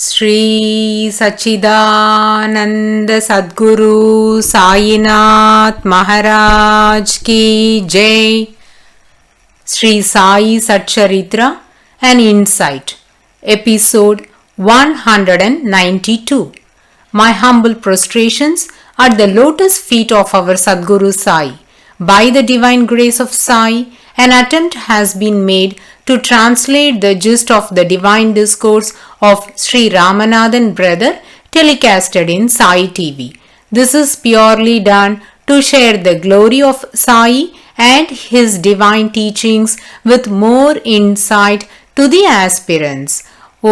Sri Sachidananda Sadguru Sainath Maharaj Ki Jai. Sri Sai SATCHARITRA, an insight. Episode 192. My humble prostrations at the lotus feet of our Sadguru Sai. By the divine grace of Sai, an attempt has been made to translate the gist of the divine discourse of Sri Ramanathan brother telecasted in Sai TV. This is purely done to share the glory of Sai and his divine teachings with more insight to the aspirants. Om.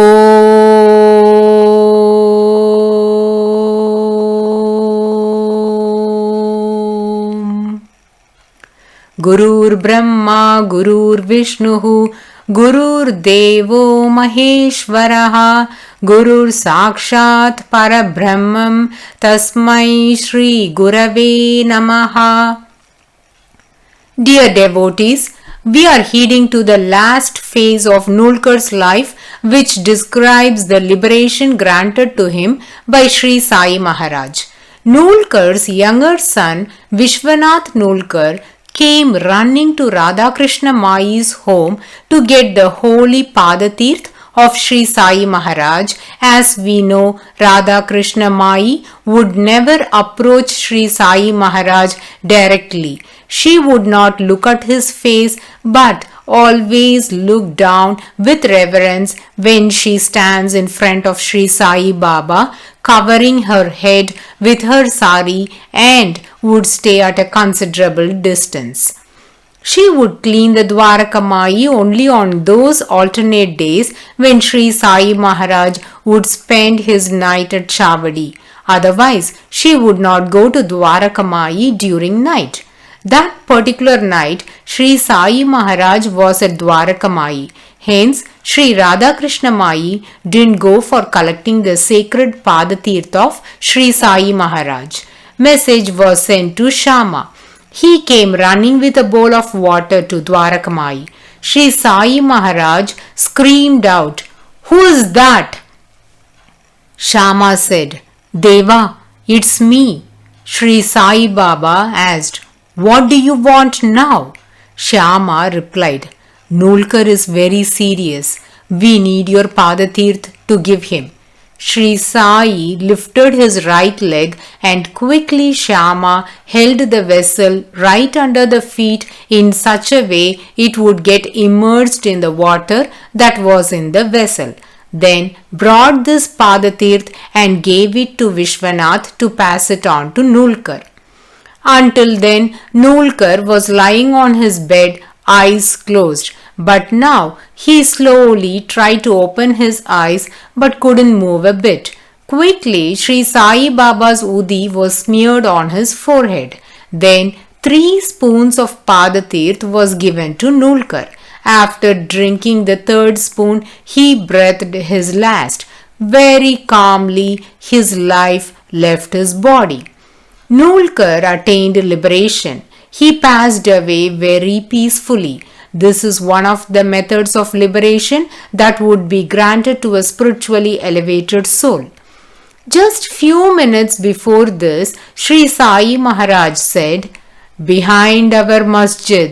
Gurur Brahma Gurur Vishnuhu Gurur Devo Maheshwaraha Gurur Sakshat Parabrahmam Tasmai Shri Gurave Namaha. Dear devotees, we are heading to the last phase of Nulkar's life, which describes the liberation granted to him by Sri Sai Maharaj. Nulkar's younger son, Vishwanath Nulkar, came running to Radhakrishna Mai's home to get the holy Padatirth of Sri Sai Maharaj. As we know, Radhakrishna Mai would never approach Sri Sai Maharaj directly. She would not look at his face but always look down with reverence when she stands in front of Sri Sai Baba, covering her head with her sari, and would stay at a considerable distance. She would clean the Dwaraka Mai only on those alternate days when Sri Sai Maharaj would spend his night at Chavadi. Otherwise, she would not go to Dwaraka Mai during night. That particular night, Sri Sai Maharaj was at Dwaraka Mai. Hence, Sri Radhakrishna Mai didn't go for collecting the sacred Padatirth of Sri Sai Maharaj. Message was sent to Shama. He came running with a bowl of water to Dwaraka Mai. Sri Sai Maharaj screamed out, "Who is that?" Shama said, "Deva, it's me." Sri Sai Baba asked, "What do you want now?" Shama replied, "Nulkar is very serious. We need your Padatirth to give him." Sri Sai lifted his right leg and quickly Shama held the vessel right under the feet in such a way it would get immersed in the water that was in the vessel. Then brought this Padatirth and gave it to Vishwanath to pass it on to Nulkar. Until then, Nulkar was lying on his bed, eyes closed. But now he slowly tried to open his eyes but couldn't move a bit. Quickly, Sri Sai Baba's Udi was smeared on his forehead. Then 3 spoons of Padatirth was given to Nulkar. After drinking the 3rd spoon, he breathed his last. Very calmly, his life left his body. Nulkar attained liberation. He passed away very peacefully. This is one of the methods of liberation that would be granted to a spiritually elevated soul. Just few minutes before this, Sri Sai Maharaj said, "Behind our masjid,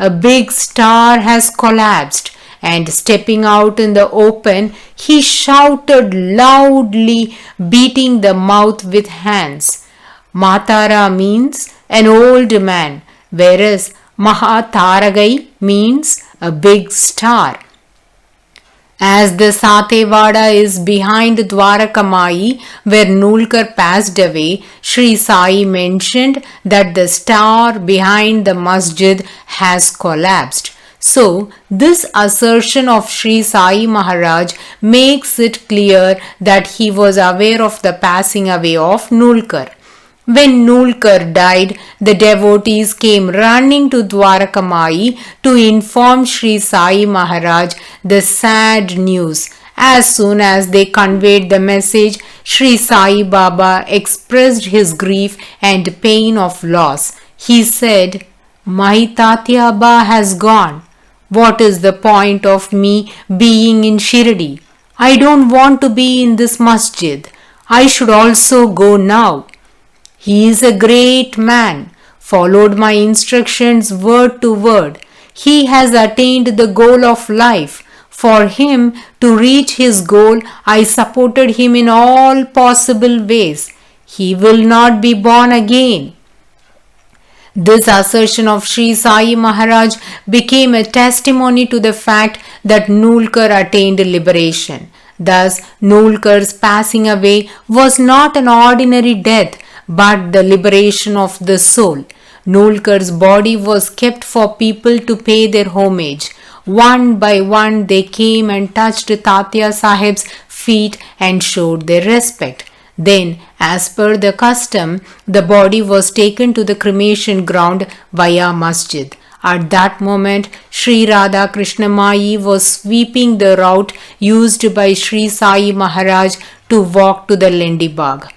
a big star has collapsed," and stepping out in the open, he shouted loudly, beating the mouth with hands. Matara means an old man, whereas Mahataragai means a big star. As the Satevada is behind Dwaraka Mai, where Nulkar passed away, Sri Sai mentioned that the star behind the masjid has collapsed. So, this assertion of Sri Sai Maharaj makes it clear that he was aware of the passing away of Nulkar. When Nulkar died, the devotees came running to Dwaraka Mai to inform Sri Sai Maharaj the sad news. As soon as they conveyed the message, Sri Sai Baba expressed his grief and pain of loss. He said, "My Tatyaba has gone. What is the point of me being in Shirdi? I don't want to be in this masjid. I should also go now. He is a great man, followed my instructions word to word. He has attained the goal of life. For him to reach his goal, I supported him in all possible ways. He will not be born again. This assertion of Sri Sai Maharaj became a testimony to the fact that Nulkar attained liberation. Thus, Nulkar's passing away was not an ordinary death, but the liberation of the soul. Nulkar's body was kept for people to pay their homage. One by one they came and touched Tatya Sahib's feet and showed their respect. Then, as per the custom, the body was taken to the cremation ground via masjid. At that moment, Sri Radha Krishna Mai was sweeping the route used by Sri Sai Maharaj to walk to the Lendi Bagh.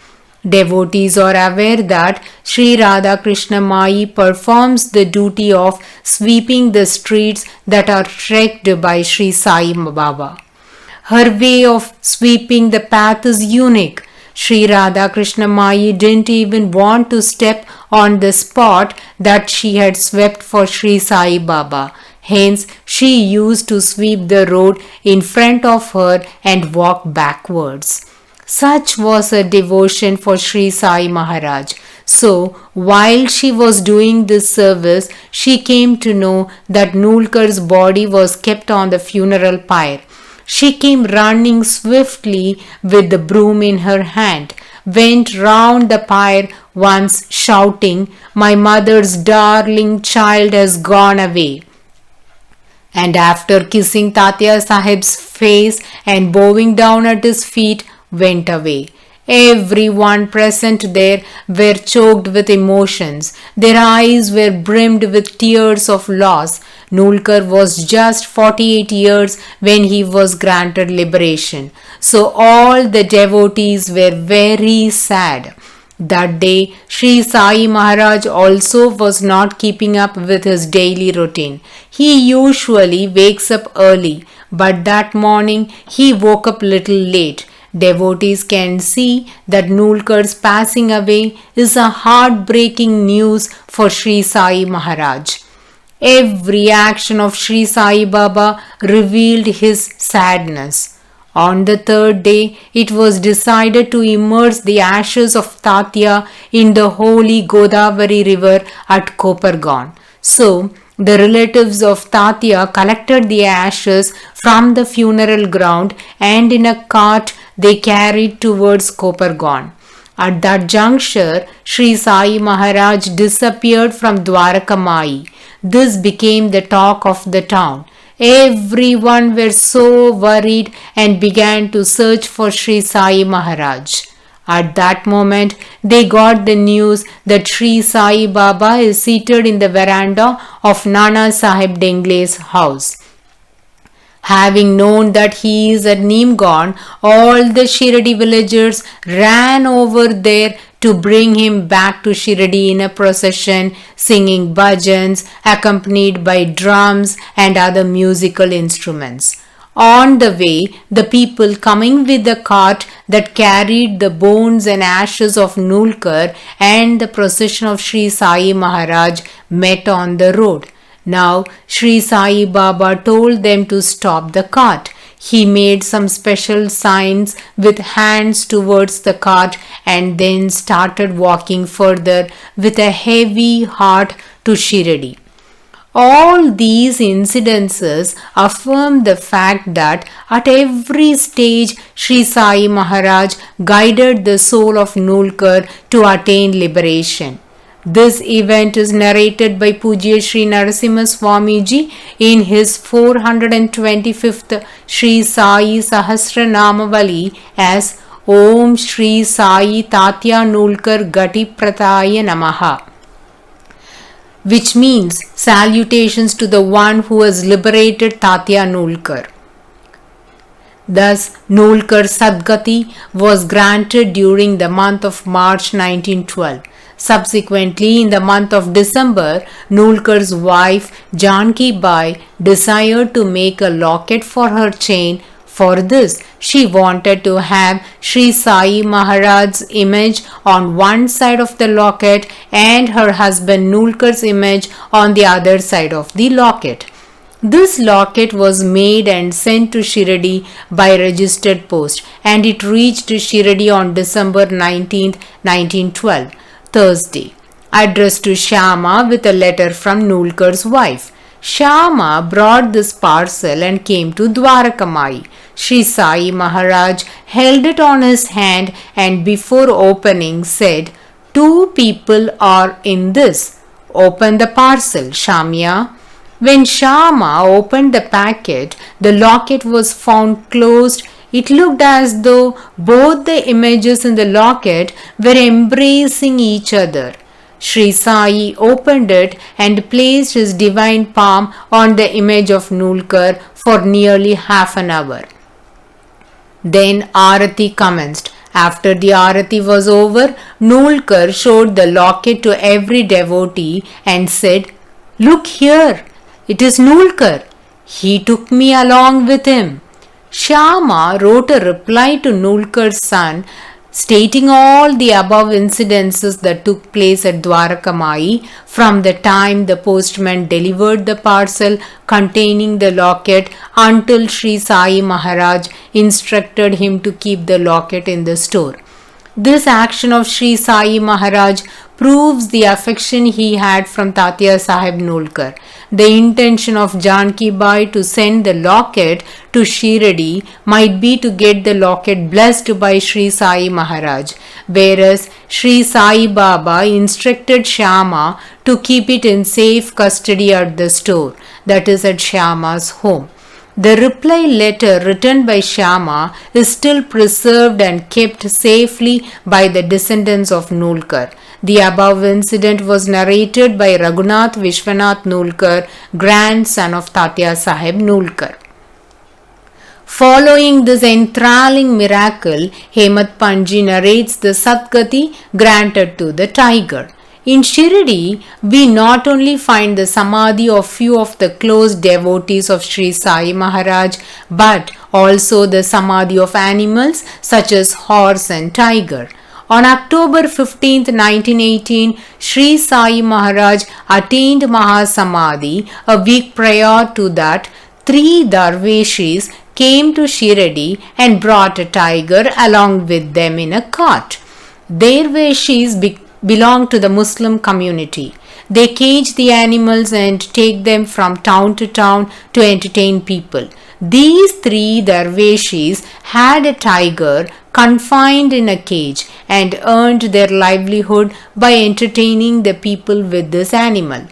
Devotees are aware that Sri Radha Krishna Mai performs the duty of sweeping the streets that are trekked by Sri Sai Baba. Her way of sweeping the path is unique. Sri Radha Krishna Mai didn't even want to step on the spot that she had swept for Sri Sai Baba. Hence, she used to sweep the road in front of her and walk backwards. Such was her devotion for Sri Sai Maharaj. So, while she was doing this service, she came to know that Nulkar's body was kept on the funeral pyre. She came running swiftly with the broom in her hand, went round the pyre once shouting, "My mother's darling child has gone away." And after kissing Tatya Sahib's face and bowing down at his feet, went away. Everyone present there were choked with emotions. Their eyes were brimmed with tears of loss. Nulkar was just 48 years when he was granted liberation. So all the devotees were very sad. That day, Sri Sai Maharaj also was not keeping up with his daily routine. He usually wakes up early, but that morning he woke up little late. Devotees can see that Nulkar's passing away is a heartbreaking news for Sri Sai Maharaj. Every action of Sri Sai Baba revealed his sadness. On the third day, it was decided to immerse the ashes of Tatya in the holy Godavari river at Kopargaon. So, the relatives of Tatya collected the ashes from the funeral ground and in a cart they carried towards Kopargaon. At that juncture, Sri Sai Maharaj disappeared from Dwarakamai. This became the talk of the town. Everyone were so worried and began to search for Sri Sai Maharaj. At that moment, they got the news that Sri Sai Baba is seated in the veranda of Nana Sahib Dengle's house. Having known that he is at Neemgaon, all the Shirdi villagers ran over there to bring him back to Shirdi in a procession, singing bhajans, accompanied by drums and other musical instruments. On the way, the people coming with the cart that carried the bones and ashes of Nulkar and the procession of Sri Sai Maharaj met on the road. Now, Sri Sai Baba told them to stop the cart. He made some special signs with hands towards the cart and then started walking further with a heavy heart to Shirdi. All these incidences affirm the fact that at every stage Sri Sai Maharaj guided the soul of Nulkar to attain liberation. This event is narrated by Pujya Sri Narasimha Swamiji in his 425th Sri Sai Sahasranamavali as Om Sri Sai Tatya Nulkar Gati Prataya Namaha, which means salutations to the one who has liberated Tatya Nulkar. Thus, Nulkar Sadgati was granted during the month of March 1912. Subsequently, in the month of December, Nulkar's wife Janki Bai desired to make a locket for her chain For this, she wanted to have Sri Sai Maharaj's image on one side of the locket and her husband Nulkar's image on the other side of the locket. This locket was made and sent to Shirdi by registered post, and it reached Shirdi on December 19, 1912, Thursday, addressed to Shyama with a letter from Nulkar's wife. Shyama brought this parcel and came to Dwarakamai. Sri Sai Maharaj held it on his hand and before opening said, "Two people are in this. Open the parcel, Shamya." When Shyama opened the packet, the locket was found closed. It looked as though both the images in the locket were embracing each other. Sri Sai opened it and placed his divine palm on the image of Nulkar for nearly half an hour. Then Arati commenced. After the Arati was over, Nulkar showed the locket to every devotee and said, "Look here, it is Nulkar. He took me along with him." Shyama wrote a reply to Nulkar's son stating all the above incidences that took place at Dwarakamai from the time the postman delivered the parcel containing the locket until Sri Sai Maharaj instructed him to keep the locket in the store. This action of Sri Sai Maharaj proves the affection he had from Tatya Sahib Nulkar. The intention of Janki Bai to send the locket to Shirdi might be to get the locket blessed by Sri Sai Maharaj, whereas Sri Sai Baba instructed Shyama to keep it in safe custody at the store, that is at Shyama's home. The reply letter written by Shyama is still preserved and kept safely by the descendants of Nulkar. The above incident was narrated by Raghunath Vishwanath Nulkar, grandson of Tatya Sahib Nulkar. Following this enthralling miracle, Hemat Panji narrates the Satgati granted to the tiger. In Shirdi, we not only find the samadhi of few of the close devotees of Sri Sai Maharaj, but also the samadhi of animals such as horse and tiger. On October 15, 1918, Sri Sai Maharaj attained Mahasamadhi. A week prior to that, 3 Darveshis came to Shirdi and brought a tiger along with them in a cart. Darveshis belong to the Muslim community. They cage the animals and take them from town to town to entertain people. These 3 Darveshis had a tiger confined in a cage and earned their livelihood by entertaining the people with this animal.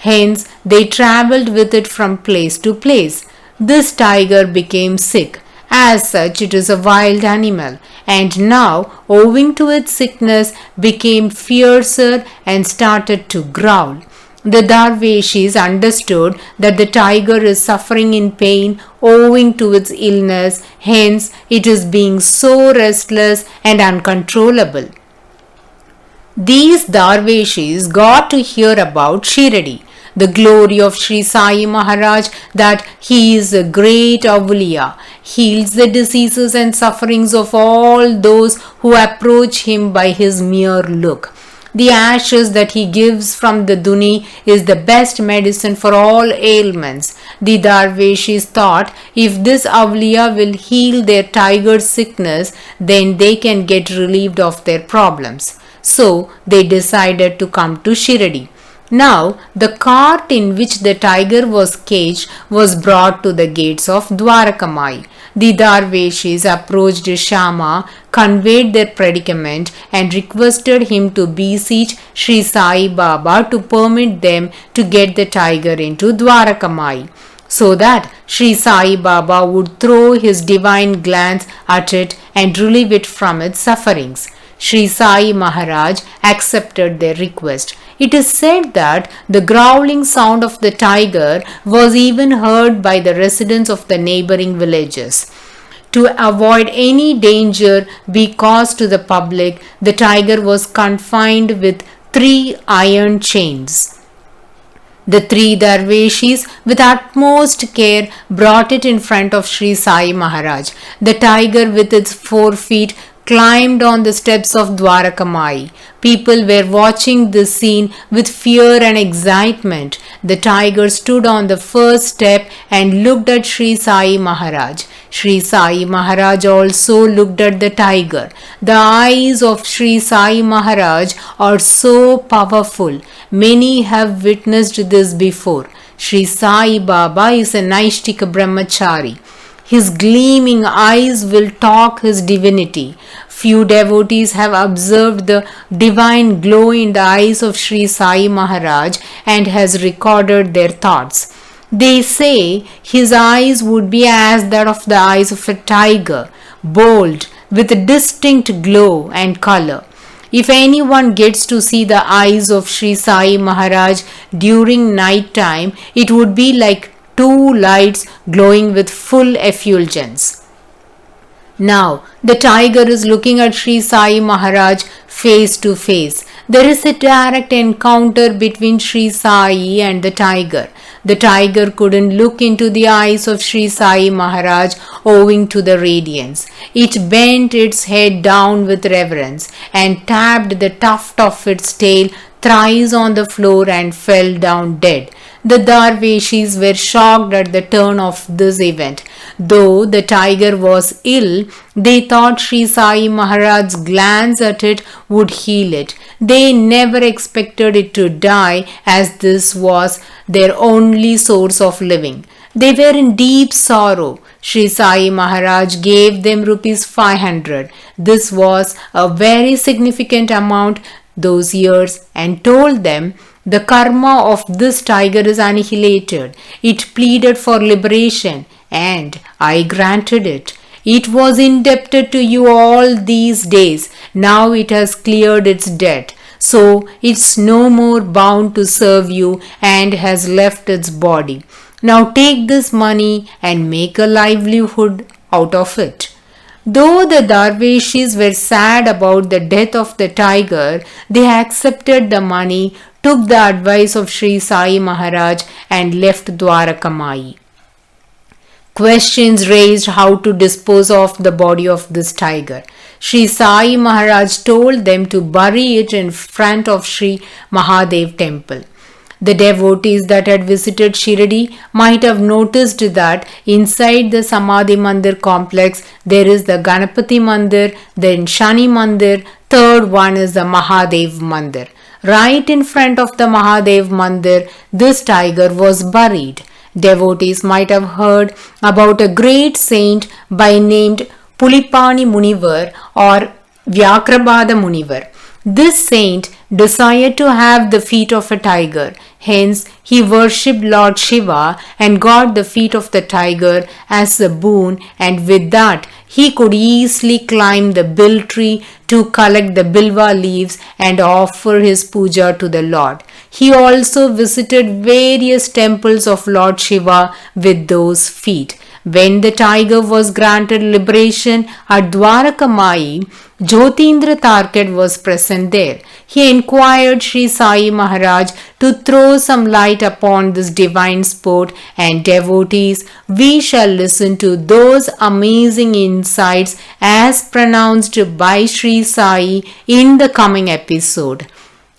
Hence, they travelled with it from place to place. This tiger became sick. As such, it is a wild animal, and now, owing to its sickness, became fiercer and started to growl. The Darveshis understood that the tiger is suffering in pain owing to its illness, hence it is being so restless and uncontrollable. These Darveshis got to hear about Shirdi, the glory of Sri Sai Maharaj, that he is a great Avuliya, heals the diseases and sufferings of all those who approach him by his mere look. The ashes that he gives from the duni is the best medicine for all ailments. The Darveshis thought if this Avuliya will heal their tiger's sickness, then they can get relieved of their problems. So they decided to come to Shirdi. Now, the cart in which the tiger was caged was brought to the gates of Dwarakamai. The Darveshis approached Shyama, conveyed their predicament, and requested him to beseech Sri Sai Baba to permit them to get the tiger into Dwarakamai, so that Sri Sai Baba would throw his divine glance at it and relieve it from its sufferings. Sri Sai Maharaj accepted their request. It is said that the growling sound of the tiger was even heard by the residents of the neighboring villages. To avoid any danger be caused to the public, the tiger was confined with 3 iron chains. The three Darveshis, with utmost care, brought it in front of Sri Sai Maharaj. The tiger, with its 4 feet, climbed on the steps of Dwarakamai. People were watching this scene with fear and excitement. The tiger stood on the first step and looked at Sri Sai Maharaj. Sri Sai Maharaj also looked at the tiger. The eyes of Sri Sai Maharaj are so powerful. Many have witnessed this before. Sri Sai Baba is a Naishtika Brahmachari. His gleaming eyes will talk his divinity. Few devotees have observed the divine glow in the eyes of Sri Sai Maharaj and has recorded their thoughts. They say his eyes would be as that of the eyes of a tiger, bold, with a distinct glow and color. If anyone gets to see the eyes of Sri Sai Maharaj during night time, it would be like two lights glowing with full effulgence. Now, the tiger is looking at Sri Sai Maharaj face to face. There is a direct encounter between Sri Sai and the tiger. The tiger couldn't look into the eyes of Sri Sai Maharaj owing to the radiance. It bent its head down with reverence and tapped the tuft of its tail thrice on the floor and fell down dead. The Darveshis were shocked at the turn of this event. Though the tiger was ill, they thought Sri Sai Maharaj's glance at it would heal it. They never expected it to die, as this was their only source of living. They were in deep sorrow. Sri Sai Maharaj gave them rupees 500. This was a very significant amount those years, and told them, the karma of this tiger is annihilated. It pleaded for liberation, and I granted it. It was indebted to you all these days. Now it has cleared its debt. So it's no more bound to serve you and has left its body. Now take this money and make a livelihood out of it. Though the Darveshis were sad about the death of the tiger, they accepted the money, took the advice of Sri Sai Maharaj and left Dwarakamai. Questions raised how to dispose of the body of this tiger. Sri Sai Maharaj told them to bury it in front of Sri Mahadev temple. The devotees that had visited Shirdi might have noticed that inside the Samadhi Mandir complex there is the Ganapati Mandir, then Shani Mandir, third one is the Mahadev Mandir. Right in front of the Mahadev Mandir, this tiger was buried. Devotees might have heard about a great saint by named Pulipani Munivar or Vyakrabada Munivar. This saint desired to have the feet of a tiger. Hence, he worshipped Lord Shiva and got the feet of the tiger as a boon, and with that, he could easily climb the bil tree to collect the bilva leaves and offer his puja to the Lord. He also visited various temples of Lord Shiva with those feet. When the tiger was granted liberation at Dwarakamai, Jyotindra Tarkat was present there. He inquired Sri Sai Maharaj to throw some light upon this divine sport, and devotees, we shall listen to those amazing insights as pronounced by Sri Sai in the coming episode.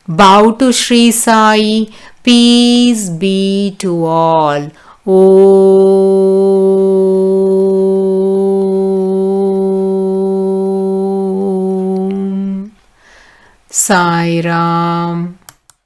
Bow to Sri Sai, peace be to all. Om Sai Ram.